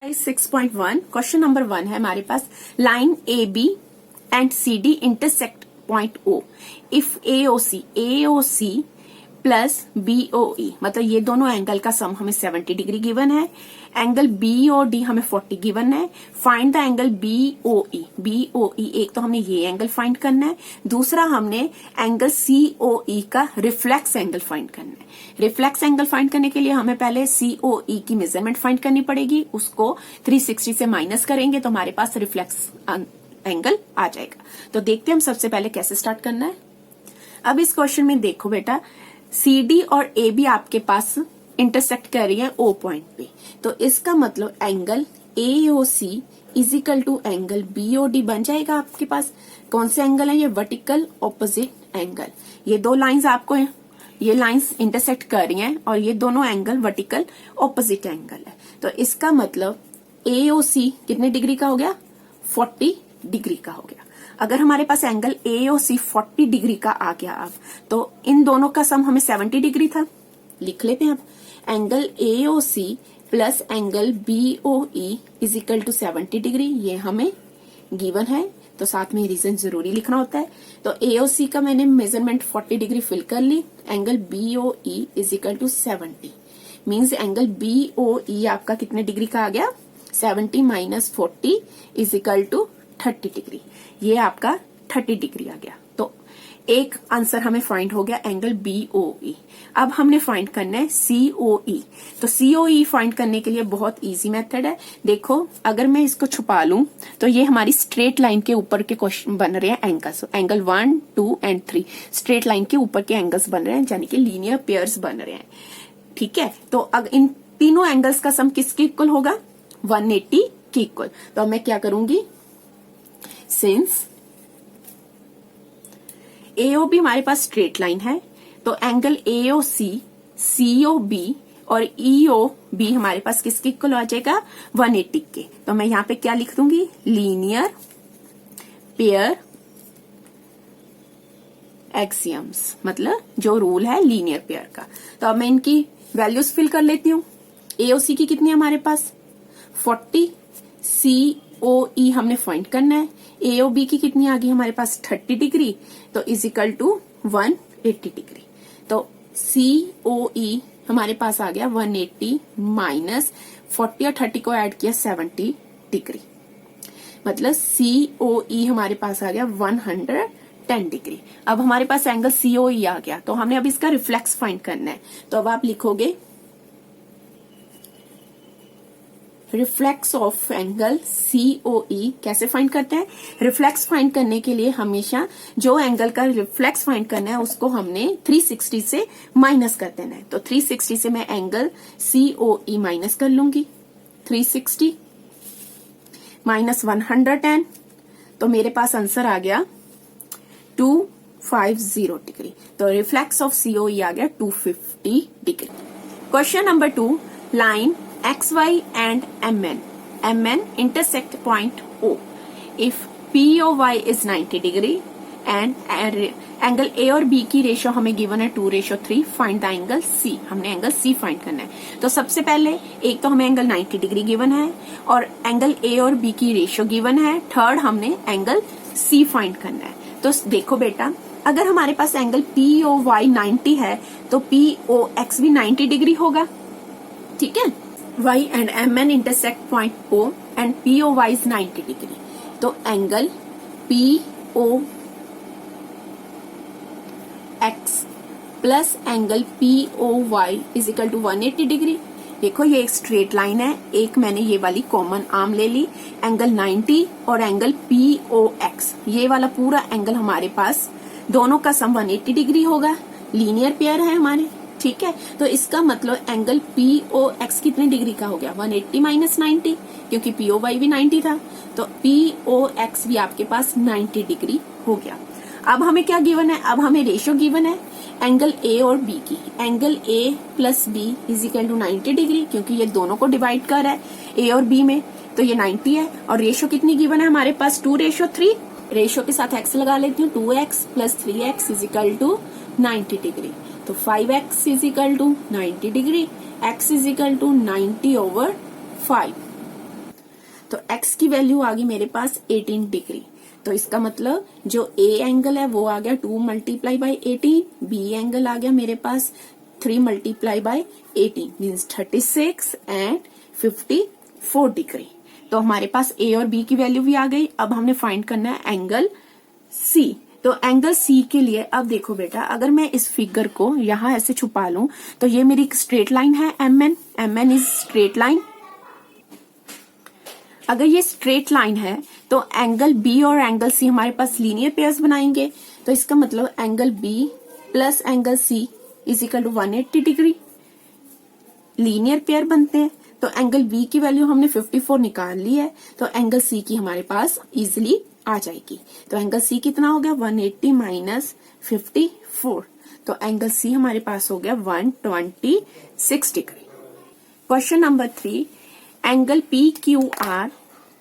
6.1 question number 1 है हमारे पास। Line A B and C D intersect point O if AOC plus BOE, मतलब ये दोनों एंगल का सम हमें 70 डिग्री गिवन है। एंगल बीओडी हमें 40 गिवन है। फाइंड द एंगल बीओई एक तो हमने ये एंगल फाइंड करना है, दूसरा हमने एंगल सीओई का रिफ्लेक्स एंगल फाइंड करना है। रिफ्लेक्स एंगल फाइंड करने के लिए हमें पहले सीओई की मेजरमेंट फाइंड करनी पड़ेगी, उसको 360 से माइनस करेंगे तो हमारे पास रिफ्लेक्स एंगल आ जाएगा। तो देखते हैं हम सबसे पहले कैसे स्टार्ट करना है। अब इस क्वेश्चन में देखो बेटा, सी डी और ए बी आपके पास इंटरसेक्ट कर रही है ओ पॉइंट पे, तो इसका मतलब angle AOC is equal to angle BOD बन जाएगा आपके पास। कौन से एंगल है ये? Vertical opposite angle. ये दो लाइंस आपको ये लाइंस इंटरसेक्ट कर रही हैं और ये दोनों एंगल वर्टिकल ऑपोजिट एंगल है। तो इसका मतलब एओसी कितने डिग्री का हो गया? 40 डिग्री का हो गया। अगर हमारे पास एंगल एओसी 40 डिग्री का आ गया अब, तो इन दोनों का सम हमें 70 डिग्री था, लिख लेते हैं अब। Angle AOC plus angle BOE is equal to 70 degree, ये हमें गिवन है, तो साथ में रीजन जरूरी लिखना होता है। तो एओसी का मैंने मेजरमेंट 40 डिग्री फिल कर ली। Angle BOE is equal to 70 means angle BOE आपका कितने डिग्री का आ गया? 70 minus 40 is equal to 30 degree. ये आपका 30 डिग्री आ गया। तो एक आंसर हमें फाइंड हो गया एंगल बीओई। अब हमने फाइंड करना है सीओई। तो सीओई फाइंड करने के लिए बहुत इजी मेथड है। देखो, अगर मैं इसको छुपा लूं तो ये हमारी स्ट्रेट लाइन के ऊपर के क्वेश्चन बन रहे हैं angles. Angle 1, 2 and 3 straight line के ऊपर के एंगल्स बन रहे हैं, यानी कि लीनियर पेयर्स बन रहे हैं। ठीक है, तो अगर इन तीनों एंगल्स का सम किसके इक्वल होगा? 180 के इक्वल। तो मैं क्या करूंगी, सिंस एओबी हमारे पास स्ट्रेट लाइन है, तो एंगल एओसी, सीओबी और ईओबी हमारे पास किसके इक्वल आ जाएगा? 180 के। तो मैं यहां पे क्या लिख दूंगी? लीनियर पेयर एक्सियम्स, मतलब जो रूल है लीनियर पेयर का। तो अब मैं इनकी वैल्यूज फिल कर लेती हूँ। एओसी की कितनी है हमारे पास? 40। सीओई हमने फाइंड करना है। एओबी की कितनी आ गई हमारे पास? 30 डिग्री, तो इज इक्वल टू 180 डिग्री। तो सीओई हमारे पास आ गया 180 माइनस 40 और 30 को ऐड किया 70 डिग्री, मतलब सीओई हमारे पास आ गया 110 डिग्री। अब हमारे पास एंगल सीओई आ गया, तो हमने अब इसका रिफ्लेक्स फाइंड करना है। तो अब आप लिखोगे रिफ्लेक्स ऑफ एंगल सीओई। कैसे फाइंड करते हैं? रिफ्लेक्स फाइंड करने के लिए हमेशा जो एंगल का रिफ्लेक्स फाइंड करना है उसको हमने 360 से माइनस कर देना है। तो 360 से मैं एंगल सीओई माइनस कर लूंगी। 360 माइनस 110, तो मेरे पास आंसर आ गया 250 डिग्री। तो रिफ्लेक्स ऑफ सीओई आ गया 250 degree. Question number 2, line XY and MN intersect point O if POY is 90 degree and angle A और B की रेशो हमें गिवन है 2:3। फाइंड द एंगल C, हमने एंगल C फाइंड करना है। तो सबसे पहले एक तो हमें एंगल 90 डिग्री गिवन है और एंगल A और B की रेशो गिवन है। थर्ड हमने एंगल C फाइंड करना है। तो देखो बेटा, अगर हमारे पास एंगल POY 90 है तो POX भी 90 डिग्री होगा। ठीक है, Y and MN intersect point O and POY is 90 degree. तो angle POX plus angle POY is equal to 180 degree. देखो, ये एक स्ट्रेट लाइन है, एक मैंने ये वाली कॉमन आर्म ले ली। एंगल 90 और एंगल POX, ये वाला पूरा एंगल हमारे पास दोनों का सम 180 डिग्री होगा। लीनियर पेयर है हमारे। ठीक है, तो इसका मतलब एंगल POX कितने डिग्री का हो गया? 180 माइनस 90, क्योंकि POY भी 90 था, तो POX भी आपके पास 90 डिग्री हो गया। अब हमें क्या गिवन है? अब हमें रेशियो गिवन है एंगल A और B की। Angle A plus B is equal to 90 degree, क्योंकि ये दोनों को डिवाइड कर रहा है A और B में, तो ये 90 है। और रेशियो कितनी गिवन है हमारे पास? 2:3। रेशियो के साथ x लगा लेती हूँ। 2x plus 3x is equal to 90 degree. तो 5x is equal to 90 degree, x is equal to 90/5। तो x की वैल्यू आ गई मेरे पास 18 डिग्री। तो इसका मतलब जो A एंगल है वो आ गया 2 मल्टीप्लाई बाई 18, B एंगल आ गया मेरे पास 3 multiply by 18 means 36 and 54 degree. तो हमारे पास A और B की वैल्यू भी आ गई। अब हमने फाइंड करना है एंगल C। तो एंगल C के लिए अब देखो बेटा, अगर मैं इस फिगर को यहां ऐसे छुपा लूं तो ये मेरी स्ट्रेट लाइन है MN इज स्ट्रेट लाइन। अगर ये स्ट्रेट लाइन है तो एंगल B और एंगल C हमारे पास लीनियर पेयर्स बनाएंगे। तो इसका मतलब angle B plus angle C is equal to 180 degree, linear pair बनते हैं। तो एंगल B की वैल्यू हमने 54 निकाल ली है, तो एंगल C की हमारे पास इजिली आ जाएगी। तो एंगल C कितना हो गया 180 माइनस 54, तो एंगल C हमारे पास हो गया 126 degree. Question number 3, angle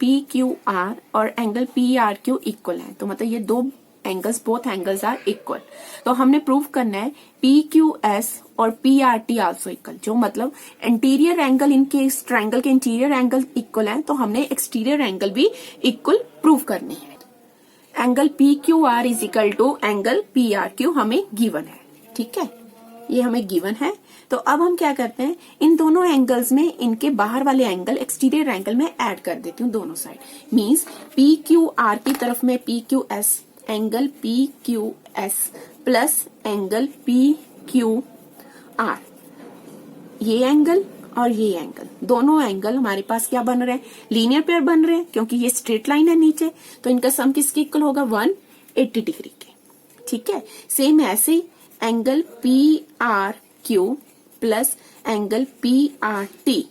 PQR और एंगल PRQ इक्वल है। तो मतलब ये दो angles, both angles are equal. तो हमने प्रूव करना है PQS और PRT आल्सो इक्वल, जो मतलब इंटीरियर एंगल, इनके इस ट्रायंगल के इंटीरियर एंगल इक्वल है, तो हमने एक्सटीरियर एंगल भी इक्वल प्रूव करने हैं। Angle PQR is equal to angle PRQ हमें गिवन है, ठीक है, ये हमें गिवन है। तो अब हम क्या करते हैं, इन दोनों एंगल्स में इनके बाहर वाले एंगल एक्सटीरियर एंगल में ऐड कर देती हूँ दोनों साइड। मींस PQR की तरफ में PQS, angle PQS plus angle PQR, ये एंगल और ये एंगल, दोनों एंगल हमारे पास क्या बन रहे हैं, लीनियर पेयर बन रहे हैं, क्योंकि ये स्ट्रेट लाइन है नीचे। तो इनका सम किसके इक्वल होगा 180 डिग्री के, ठीक है। सेम ऐसे ही angle PRQ plus angle PRT,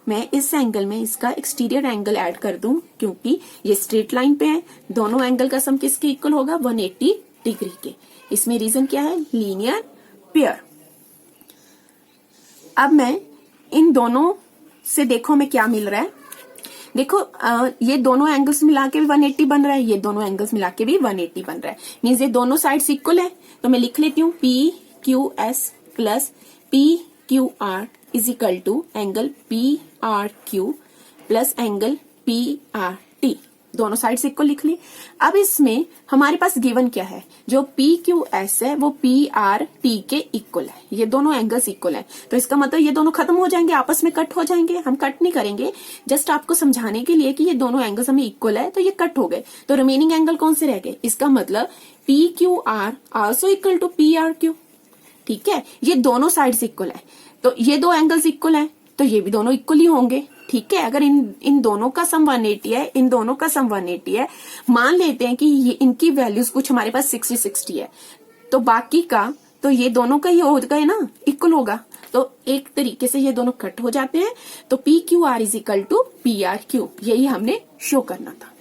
मैं इस एंगल में इसका एक्सटीरियर एंगल ऐड कर दूं, क्योंकि ये स्ट्रेट लाइन पे है। दोनों एंगल का सम किसके इक्वल होगा 180 डिग्री के। इसमें रीजन क्या है, लीनियर पेयर। अब मैं इन दोनों से देखो हमें क्या मिल रहा है। देखो ये दोनों एंगल्स मिला के भी 180 बन रहा है, ये दोनों एंगल्स मिला के भी 180 बन रहा है। मीन्स ये दोनों साइड्स इक्वल है। तो मैं लिख लेती हूँ PQS plus PQR is equal to angle PRQ plus angle PRT, दोनों साइड्स इक्वल लिख ली। अब इसमें हमारे पास गिवन क्या है, जो PQS है वो PRT के इक्वल है, ये दोनों एंगल्स इक्वल है। तो इसका मतलब ये दोनों खत्म हो जाएंगे, आपस में कट हो जाएंगे। हम कट नहीं करेंगे, जस्ट आपको समझाने के लिए कि ये दोनों एंगल्स हमें इक्वल है, तो ये कट हो गए। तो रिमेनिंग एंगल कौन से रह गए, इसका मतलब PQR also equal to PRQ, ठीक है। ये दोनों साइड्स इक्वल है, तो ये दो एंगल्स इक्वल है, तो ये भी दोनों इक्वल ही होंगे, ठीक है। अगर इन दोनों का सम 180 है, इन दोनों का सम 180 है, मान लेते हैं कि ये इनकी वैल्यूज कुछ हमारे पास 60 है, तो बाकी का तो ये दोनों का ही होगा ना, इक्वल होगा। तो एक तरीके से ये दोनों कट हो जाते हैं। तो PQR is equal to PRQ, यही हमने शो करना था।